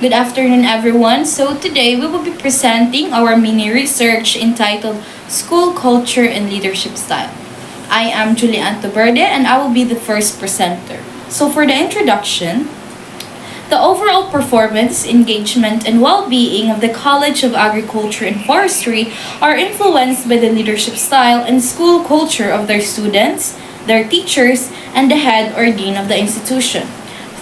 Good afternoon, everyone. So, today we will be presenting our mini research entitled School Culture and Leadership Style. I am Julian Verde and I will be the first presenter. So, for the introduction, the overall performance, engagement, and well being of the College of Agriculture and Forestry are influenced by the leadership style and school culture of their students, their teachers, and the head or dean of the institution.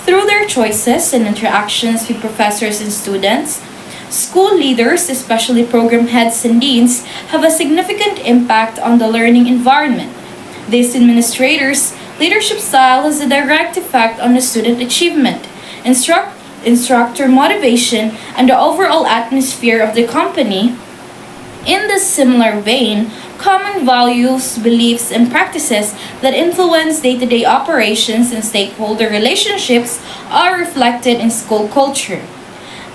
Through their choices and interactions with professors and students, school leaders, especially program heads and deans, have a significant impact on the learning environment. These administrators' leadership style has a direct effect on the student achievement, instructor motivation, and the overall atmosphere of the company. In this similar vein, common values, beliefs, and practices that influence day to day operations and stakeholder relationships are reflected in school culture.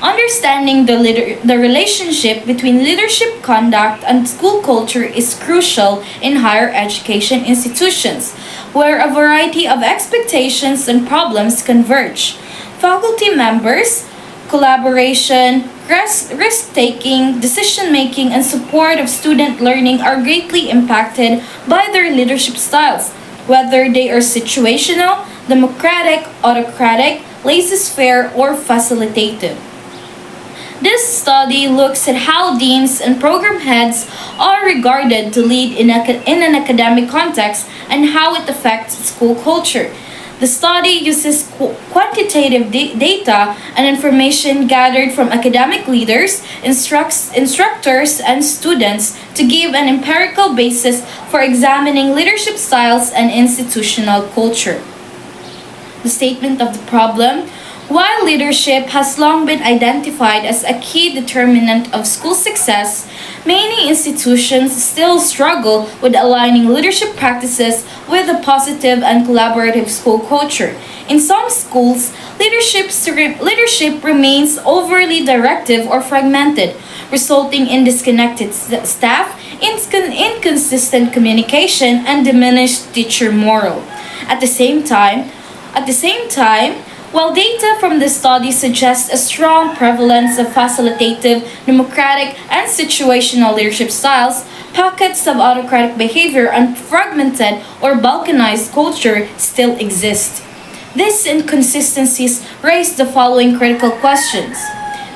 Understanding the relationship between leadership conduct and school culture is crucial in higher education institutions, where a variety of expectations and problems converge. Faculty members, collaboration, risk taking, decision making, and support of student learning are greatly impacted by their leadership styles, whether they are situational, democratic, autocratic, laissez faire, or facilitative. This study looks at how deans and program heads are regarded to lead in an academic context and how it affects school culture. The study uses quantitative data and information gathered from academic leaders, instructors, and students to give an empirical basis for examining leadership styles and institutional culture. The statement of the problem: while leadership has long been identified as a key determinant of school success, many institutions still struggle with aligning leadership practices with a positive and collaborative school culture. In some schools, leadership remains overly directive or fragmented, resulting in disconnected staff, inconsistent communication, and diminished teacher morale. At the same time, at the same time, while data from the study suggests a strong prevalence of facilitative, democratic, and situational leadership styles, pockets of autocratic behavior and fragmented or balkanized culture still exist. These inconsistencies raise the following critical questions.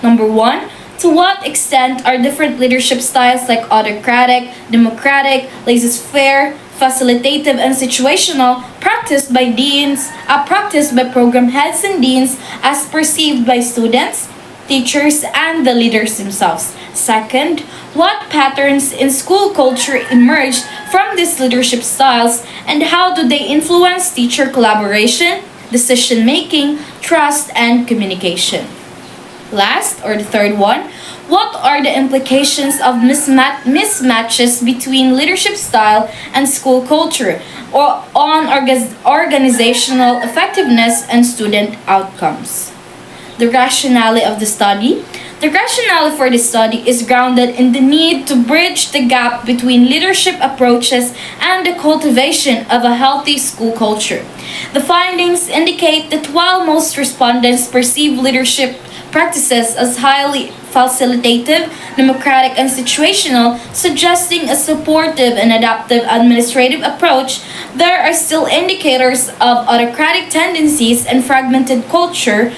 Number one, to what extent are different leadership styles like autocratic, democratic, laissez-faire, facilitative, and situational practiced by program heads and deans as perceived by students, teachers, and the leaders themselves? Second, what patterns in school culture emerged from these leadership styles and how do they influence teacher collaboration, decision making, trust, and communication? Last, or the third one, what are the implications of mismatches between leadership style and school culture or on organizational effectiveness and student outcomes? The rationale of the study. The rationale for the study is grounded in the need to bridge the gap between leadership approaches and the cultivation of a healthy school culture. The findings indicate that while most respondents perceive leadership practices as highly facilitative, democratic, and situational, suggesting a supportive and adaptive administrative approach, there are still indicators of autocratic tendencies and fragmented cultural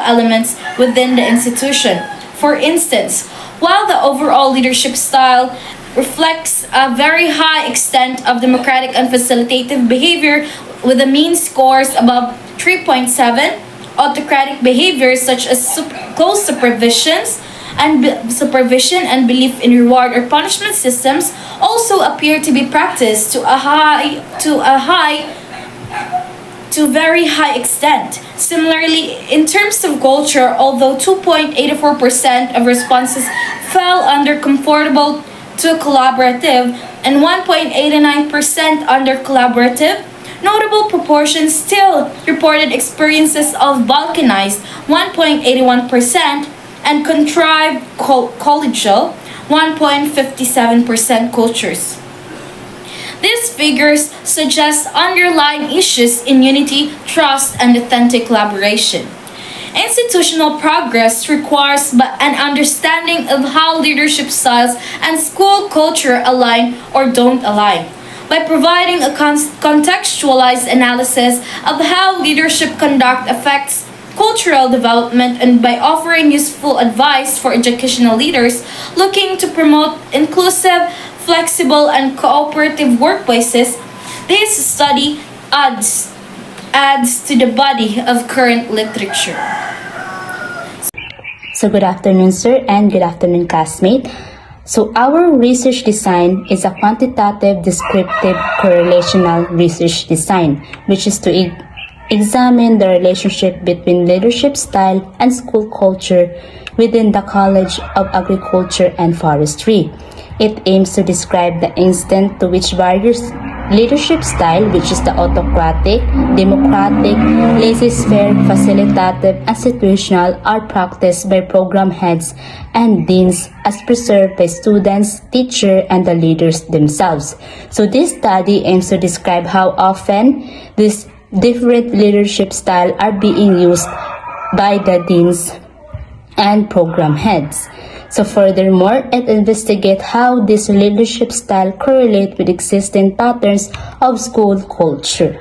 elements within the institution. For instance, while the overall leadership style reflects a very high extent of democratic and facilitative behavior with the mean scores above 3.7, autocratic behaviors such as close supervision and belief in reward or punishment systems also appear to be practiced to very high extent. Similarly, in terms of culture, although 2.84% of responses fell under comfortable to collaborative and 1.89% under collaborative, notable proportions still reported experiences of balkanized 1.81% and contrived collegial 1.57% cultures. These figures suggest underlying issues in unity, trust, and authentic collaboration. Institutional progress requires an understanding of how leadership styles and school culture align or don't align. By providing a contextualized analysis of how leadership conduct affects cultural development and by offering useful advice for educational leaders looking to promote inclusive, flexible, and cooperative workplaces, this study adds to the body of current literature. So good afternoon, sir, and good afternoon, classmate. So our research design is a quantitative, descriptive, correlational research design, which is to examine the relationship between leadership style and school culture within the College of Agriculture and Forestry. It aims to describe the extent to which various leadership style, which is the autocratic, democratic, laissez-faire, facilitative, and situational, are practiced by program heads and deans as preserved by students, teachers, and the leaders themselves. So this study aims to describe how often these different leadership styles are being used by the deans and program heads. So furthermore, it investigates how this leadership style correlate with existing patterns of school culture.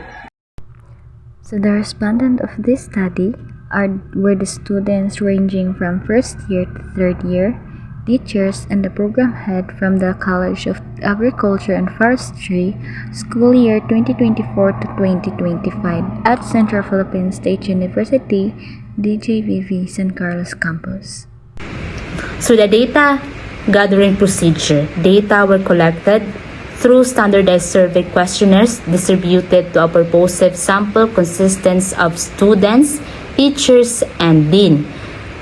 So the respondent of this study were the students ranging from first year to third year, teachers, and the program head from the College of Agriculture and Forestry, school year 2024 to 2025 at Central Philippine State University, DJVV San Carlos Campus. So the data gathering procedure. Data were collected through standardized survey questionnaires distributed to a purposive sample consisting of students, teachers, and dean.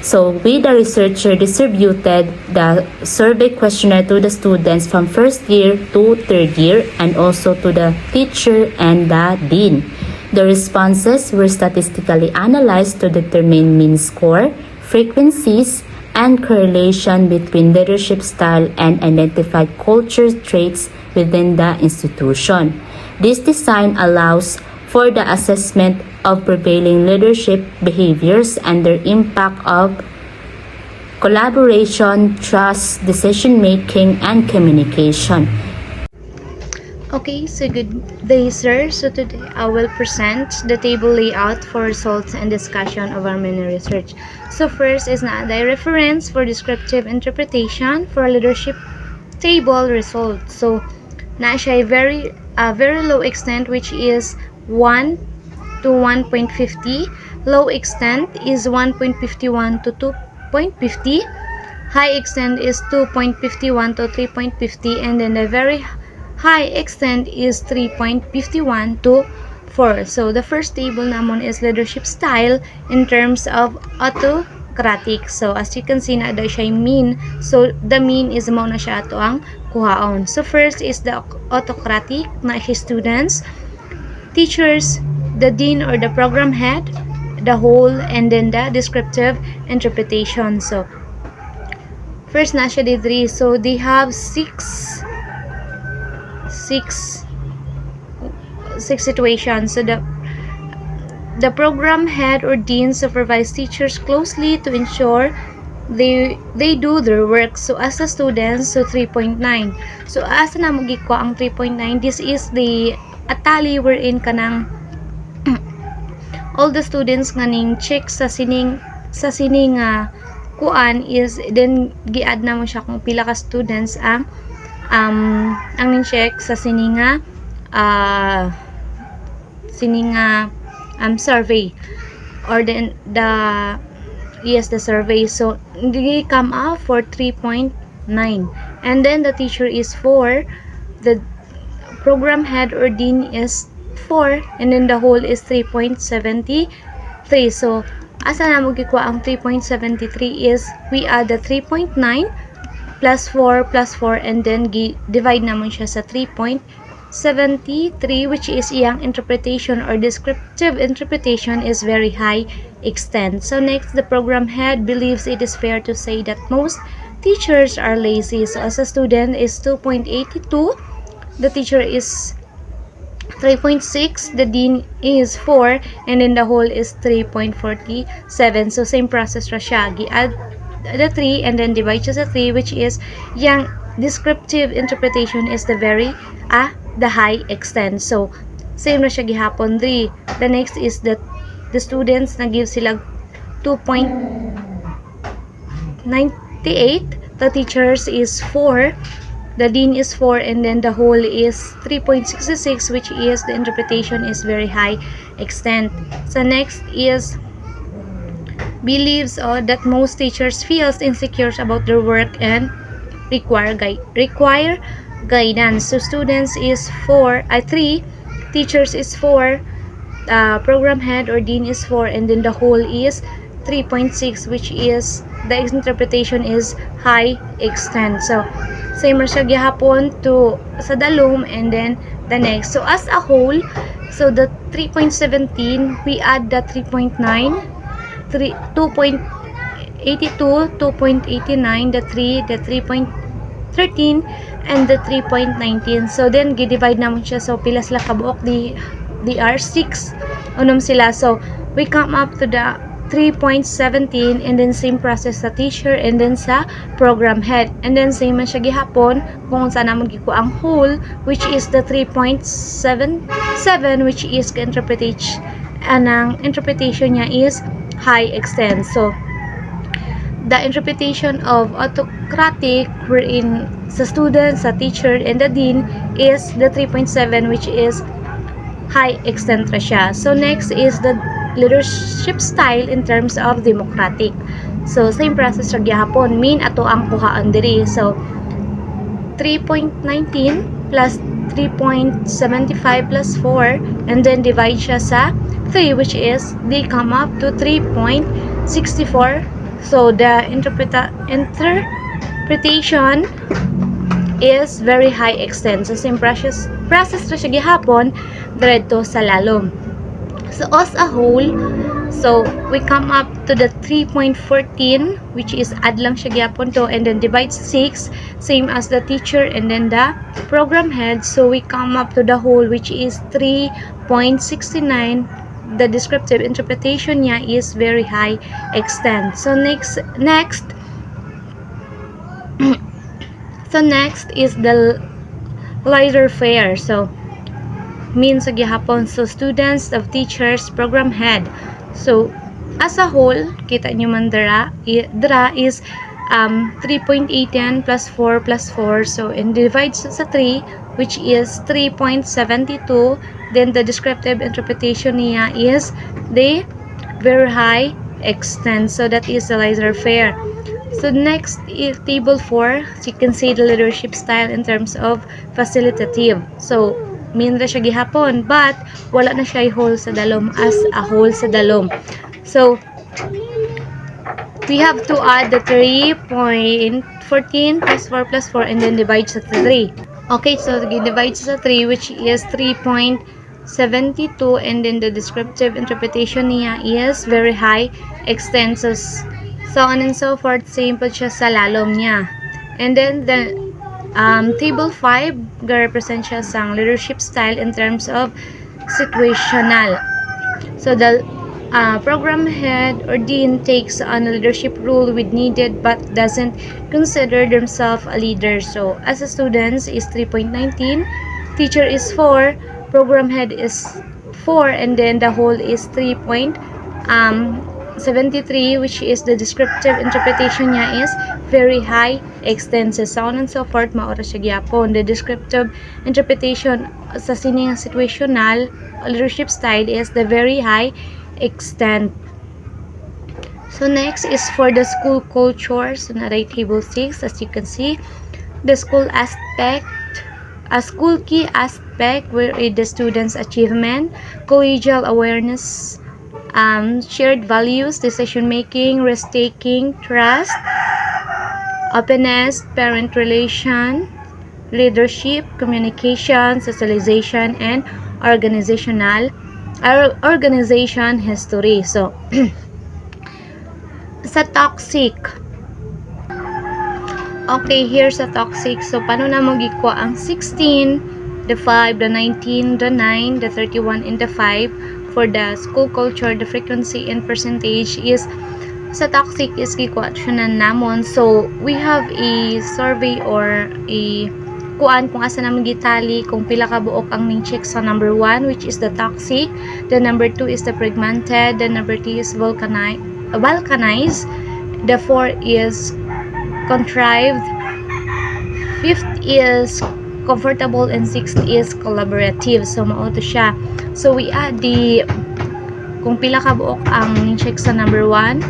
So we, the researcher, distributed the survey questionnaire to the students from first year to third year and also to the teacher and the dean. The responses were statistically analyzed to determine mean score, frequencies, and correlation between leadership style and identified culture traits within the institution. This design allows for the assessment of prevailing leadership behaviors and their impact of collaboration, trust, decision-making, and communication. Okay, so good day, sir. So today I will present the table layout for results and discussion of our mini research. So first is na the reference for descriptive interpretation for leadership table results. So na siya very low extent, which is 1 to 1.50. Low extent is 1.51 to 2.50. High extent is 2.51 to 3.50, and then the very high extent is 3.51 to 4. So the first table namon is leadership style in terms of autocratic. So as you can see na daw siya mean. So the mean is mo na siya ato ang kuhaon. So first is the autocratic na siya students, teachers, the dean or the program head, the whole, and then the descriptive interpretation. So first na siya di 3. So they have six situations. So the program head or dean supervise teachers closely to ensure they do their work. So as a student, so 3.9. So asa na mo gikuha ang 3.9? This is the atali wherein kanang all the students nga ning check sa sining kuan is then gi-add na mo siya kung pila ka students ang nin-check sa sininga survey or then the survey. So they come up for 3.9, and then the teacher is 4, the program head or dean is 4, and then the whole is 3.73. So asa na mo gikuha ang 3.73 is we add the 3.9 plus 4 plus 4, and then divide naman siya sa 3.73, which is iyang interpretation or descriptive interpretation is very high extent. So next, the program head believes it is fair to say that most teachers are lazy. So as a student is 2.82, the teacher is 3.6, the dean is 4, and then the whole is 3.47. So same process ra siya, gi-add the 3 and then divide siya sa 3, which is yung descriptive interpretation is the high extent. So same na siya gihapon 3. The next is the students na give sila 2.98, the teachers is 4, the dean is 4, and then the whole is 3.66, which is the interpretation is very high extent. So next is believes that most teachers feels insecure about their work and require guidance. So students is 3, teachers is 4, program head or dean is 4, and then the whole is 3.6, which is the interpretation is high extent. So same ra siya gihapon to sa dalom and then the next. So as a whole, so the 3.17 we add the 3.9, 2.82, 2.89, the 3, the 3.13, and the 3.19. So then gi-divide namon siya, so pila sila kabuok, they are 6 unom sila. So we come up to the 3.17, and then same process sa teacher and then sa program head, and then same man siya gihapon kung saan namon giko ang whole, which is the 3.77, which is anang interpretation niya is high extent. So the interpretation of autocratic wherein sa student, sa teacher, and the dean is the 3.7, which is high extent ra siya. So next is the leadership style in terms of democratic. So same process ra gyapon, mean ato ang kuhaan diri. So 3.19 plus 3.75 plus 4, and then divide siya sa 3, which is they come up to 3.64. So the interpretation is very high extent. So same process ra siya gihapon diretso sa lalom. So as a whole, so we come up to the 3.14, which is add lang siya gyapon to, and then divide 6, same as the teacher and then the program head. So we come up to the whole, which is 3.69. The descriptive interpretation niya is very high extent. So next so next is the lighter fare. So means sa gihapon, so students of teachers, program head. So as a whole, kita nyo man dra is 3.18 plus 4 plus 4. So and divides sa 3, which is 3.72. Then the descriptive interpretation niya is the very high extent. So that is the laser fare. So next is table 4. So you can see the leadership style in terms of facilitative. So mean ra siya gihapon, but wala na siya whole sa dalom as a whole sa dalom. So we have to add the 3.14 plus 4 plus 4 and then divide sa 3. Okay, so divide sa 3, which is 3.72, and then the descriptive interpretation niya is very high extent. So on and so forth, same po siya sa lalom niya. And then the table 5 ga-represent siya sang leadership style in terms of situational. So the program head or dean takes on a leadership role with needed but doesn't consider themselves a leader. So as a student is 3.19, teacher is 4, program head is 4, and then the whole is 3.73, which is the descriptive interpretation niya is very high extent. So on and so forth, maora siya gyapon. The descriptive interpretation sa sining situational leadership style is the very high extent. So next is for the school culture. So na table 6, as you can see, the school aspect, a school key aspect where the students' achievement, collegial awareness, shared values, decision making, risk taking, trust, openness, parent relation, leadership, communication, socialization, and organization history. So sa toxic, okay, here's a toxic. So paano na mo gikuha ang 16, the 5, the 19, the 9, the 31, and the 5. For the school culture, the frequency and percentage is sa toxic is gikwasyonan namon. So, we have a survey or a kuan kung asa namin gitali kung pila ka buok ang ning check sa number 1, which is the toxic, the number 2 is the fragmented, the number 3 is vulcanized, the 4 is contrived, 5th is comfortable, and 6th is collaborative. So mao to siya. So we add the kung pila ka buok ang check sa number 1,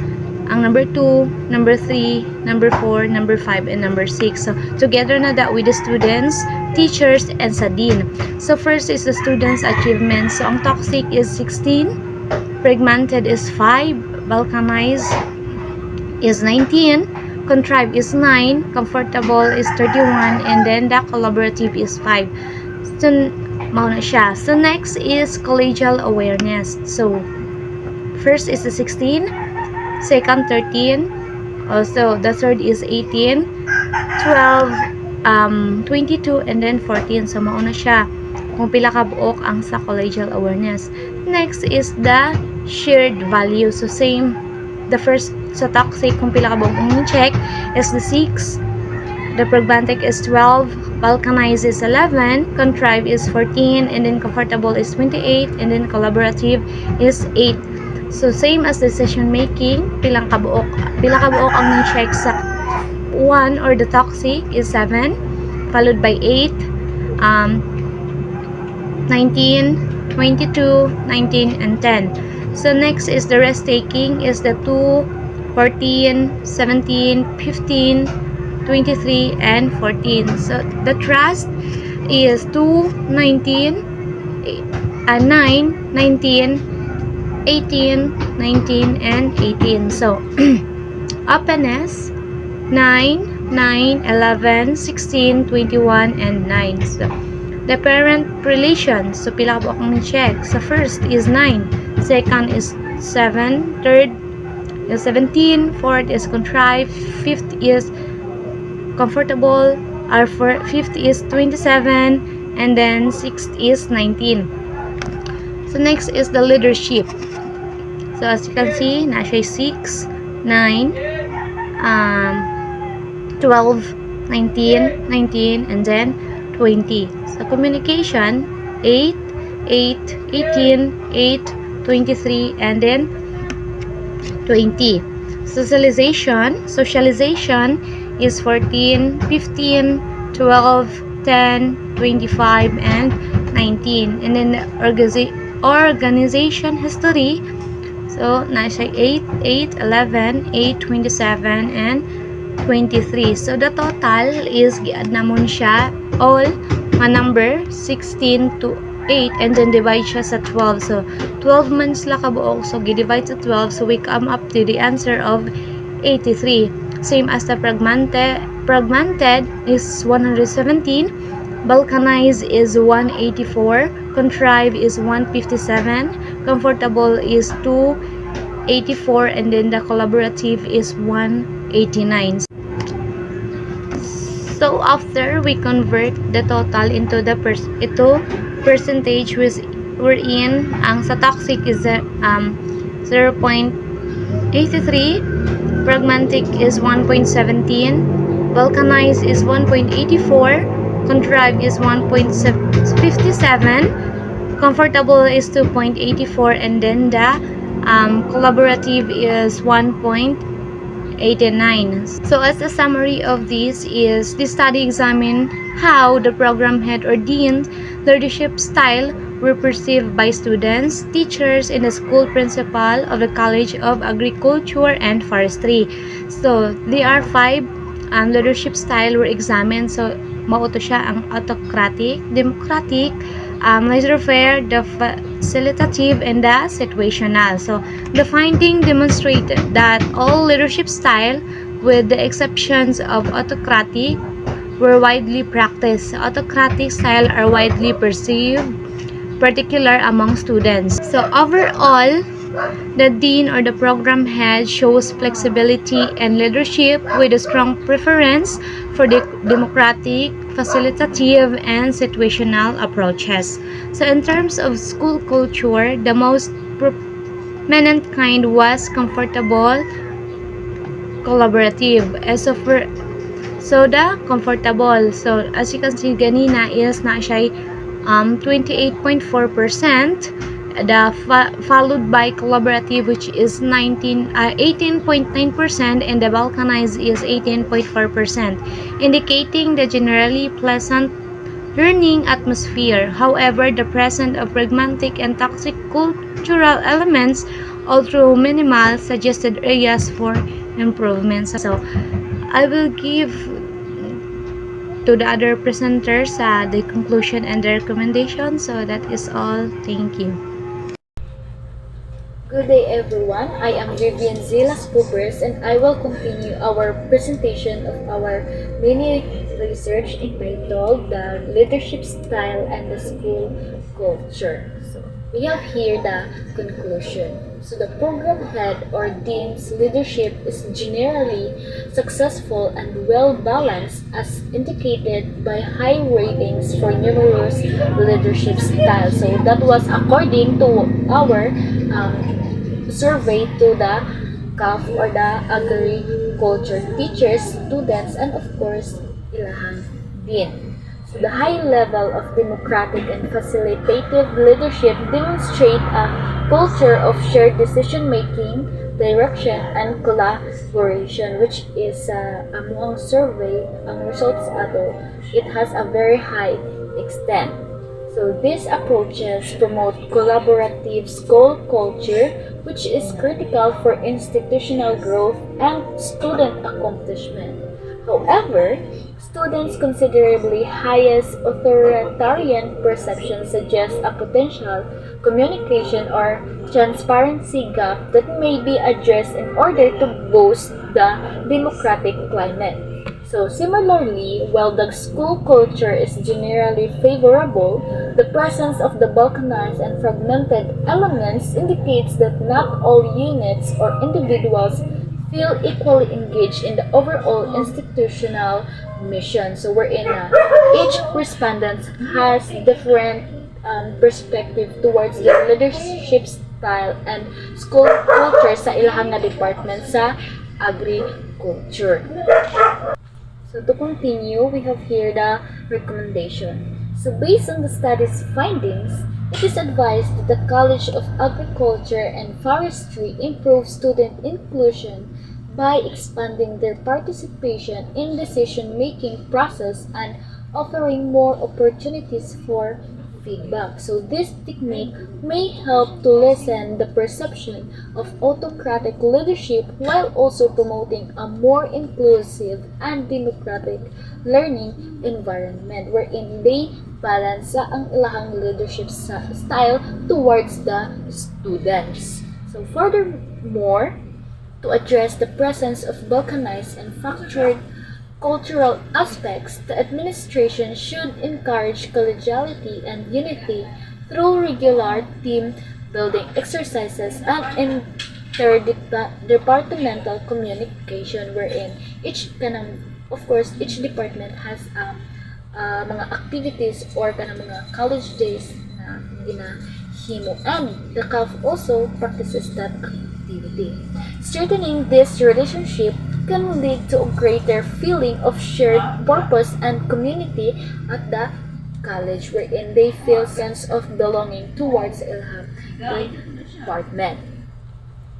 ang number 2, number 3, number 4, number 5, and number 6. So, together na that with the students, teachers, and sa dean. So, first is the students' achievements. So, ang toxic is 16, fragmented is 5, vulcanized is 19, contrived is 9, comfortable is 31, and then the collaborative is 5. So, mao na siya. So, next is collegial awareness. So, first is the 16, second 13, also the third is 18, 12, 22, and then 14. So mao na siya kung pila ka buok ang sa collegial awareness. Next is the shared value. So same, the first sa toxic kung pila ka buok ang check is the 6, the pragmatic is 12, vulcanized is 11, contrived is 14, and then comfortable is 28, and then collaborative is 8. So, same as decision making, pila ka buok ang ni-check sa 1 or the toxic is 7, followed by 8, 19, 22, 19, and 10. So, next is the rest taking is the 2, 14, 17, 15, 23, and 14. So, the trust is 2, 19, 9, 19, 18, 19, and 18. So, openness, 9, 9, 11, 16, 21, and 9. So, the parent relations. So, pila ka akong check. So, first is 9. Second is 7. Third is 17. Fourth is contrived. Fifth is comfortable. Our fifth is 27. And then, sixth is 19. So, next is the leadership. So, as you can see, nasa 6, 9, 12, 19, 19, and then 20. So, communication, 8, 8, 18, 8, 23, and then 20. Socialization is 14, 15, 12, 10, 25, and 19. And then organization history, so nasa 8, 8, 11, 8, 27, and 23. So the total is giad namon siya all nga number 16 to 8 and then divide siya sa 12. So 12 man sila kabuok, so gi-divide sa 12, so we come up to the answer of 83. Same as the fragmented is 117, vulcanized is 184, contrived is 157, comfortable is 284, and then the collaborative is 189. So after we convert the total into the percentage wherein ang sa toxic is 0.83, pragmatic is 1.17, vulcanized is 1.84, contrived is 1.57, comfortable is 2.84, and then the collaborative is 1.89. So as a summary of this is the study examined how the program head or dean's leadership style were perceived by students, teachers, and the school principal of the College of Agriculture and Forestry. So there are 5 leadership style were examined. So mauto siya ang autocratic, democratic, laissez-faire, the facilitative, and the situational. So the finding demonstrated that all leadership style, with the exceptions of autocratic, were widely practiced. Autocratic style are widely perceived, particular among students. So overall, the dean or the program head shows flexibility and leadership with a strong preference for the democratic, facilitative, and situational approaches. So, in terms of school culture, the most prominent kind was comfortable, collaborative. So the comfortable. So as you can see ganina is na siya 28.4%. Followed by collaborative which is 18.9%, and the balkanized is 18.4%, indicating the generally pleasant learning atmosphere. However, the presence of pragmatic and toxic cultural elements, although minimal, suggested areas for improvement. So, I will give to the other presenters the conclusion and the recommendation. So, that is all. Thank you. Good day everyone, I am Vivian Zilas Poopers and I will continue our presentation of our mini research entitled The Leadership Style and the School Culture. So we have here the conclusion. So the program head or dean's leadership is generally successful and well balanced as indicated by high ratings for numerous leadership styles. So that was according to our survey to the CAF or the agriculture teachers, students, and of course, ilahang din. So the high level of democratic and facilitative leadership demonstrate a culture of shared decision-making, direction, and collaboration, which is among survey, ang results ato, it has a very high extent. So these approaches promote collaborative school culture, which is critical for institutional growth and student accomplishment. However, students' considerably highest authoritarian perception suggests a potential communication or transparency gap that may be addressed in order to boost the democratic climate. So similarly, while the school culture is generally favorable, the presence of the balkanized and fragmented elements indicates that not all units or individuals feel equally engaged in the overall institutional mission. So wherein each respondent has different perspective towards the leadership style and school culture sa ilahang nga department sa agriculture. So to continue, we have here the recommendation. So based on the study's findings, it is advised that the College of Agriculture and Forestry improve student inclusion by expanding their participation in decision-making process and offering more opportunities for feedback. So this technique may help to lessen the perception of autocratic leadership while also promoting a more inclusive and democratic learning environment wherein they balance ang ilahang leadership style towards the students. So furthermore, to address the presence of balkanized and fractured cultural aspects, the administration should encourage collegiality and unity through regular team building exercises and interdepartmental communication wherein each department has mga activities or mga college days na ginahimo, and the CAF also practices that activity. Strengthening this relationship can lead to a greater feeling of shared purpose and community at the college wherein they feel sense of belonging towards ilahang department.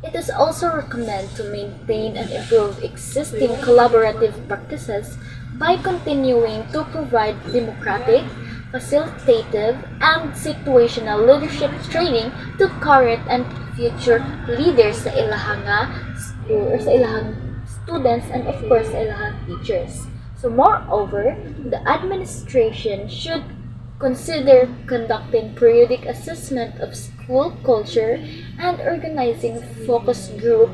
It is also recommended to maintain and improve existing collaborative practices by continuing to provide democratic, facilitative, and situational leadership training to current and future leaders sa ilahang school or sa ilahang students and of course sa ilahang teachers. So moreover, the administration should consider conducting periodic assessment of school culture and organizing focus group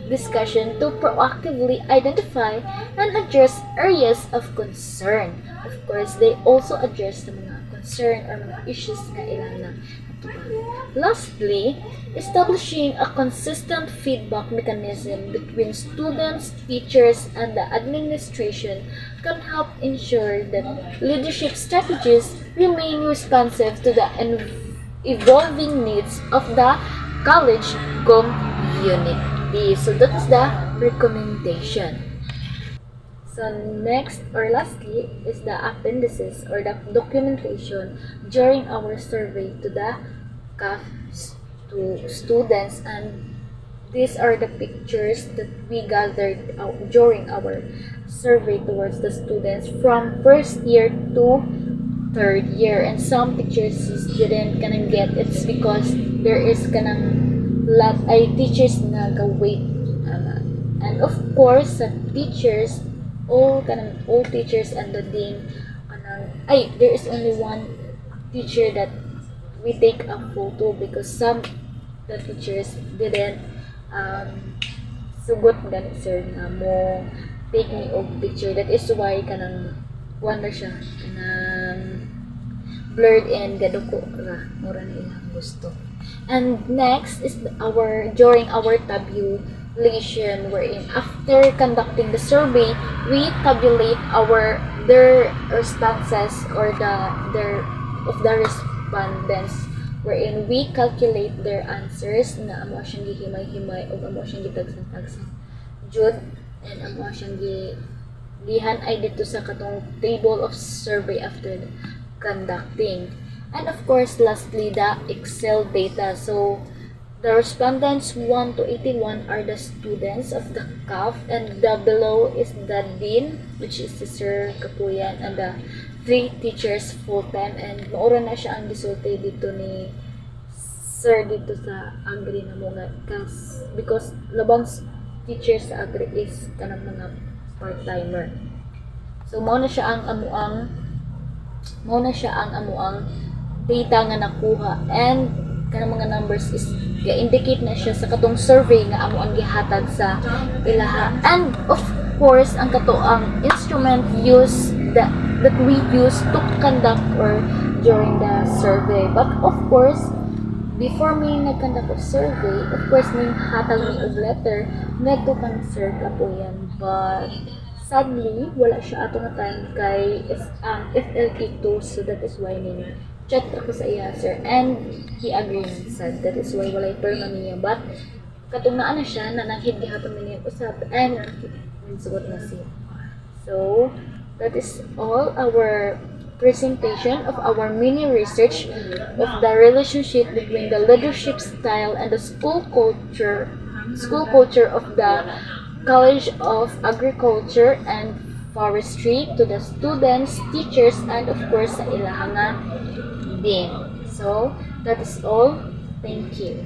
discussion to proactively identify and address areas of concern. Of course, they also address the mga concern or mga issues na ilang na Lastly, establishing a consistent feedback mechanism between students, teachers, and the administration can help ensure that leadership strategies remain responsive to the evolving needs of the college community. So that is the recommendation. So next or lastly is the appendices or the documentation during our survey to the CAF to students, and these are the pictures that we gathered during our survey towards the students from first year to third year, and some pictures didn't kanang get. It's because there is kanang lot ay teachers na wait, and of course sa teachers, all teachers and the dean kanang ay there is only one teacher that we take a photo because some the teachers didn't sugot ganit sir nga mo take me og picture. That is why kanang kuan na siya kanang blurred and gaduko ra mura na ilang gusto. And next is our during our tabulation, wherein after conducting the survey we tabulate our their responses or their of the respondents, wherein we calculate their answers na amo siyang gihimay-himay o amo siyang gitagsan-tagsan jud, and amo siyang gihan ay dito sa katong table of survey after conducting. And of course lastly the Excel data. So the respondents 1 to 81 are the students of the CAF, and the below is the dean, which is si Sir Kapuyan, and the 3 teachers full-time, and maura na siya ang gisulti dito ni Sir dito sa Agri na mga because labang teachers sa Agri is kanang mga part-timer. So mao na siya ang amuang data nga nakuha, and kanang mga numbers is ga-indicate na siya sa katong survey nga amo ang gihatag sa ilaha. And of course ang katoang instrument that we use to conduct or during the survey. But of course before me nag-conduct of survey, of course ning hatag ni og letter neto kang Sir Kapuyan, but sadly wala siya ato nga time kay FLT2, so that is why ning chat ako sa iya sir, and he agreed sad, that is why walay perma niya, but katong naa na siya na nanghid gihapon niya usap and nagsugot na siya. So that is all our presentation of our mini research of the relationship between the leadership style and the school culture of the College of Agriculture and Forestry to the students, teachers, and of course sa ilahang dean. So that is all. Thank you.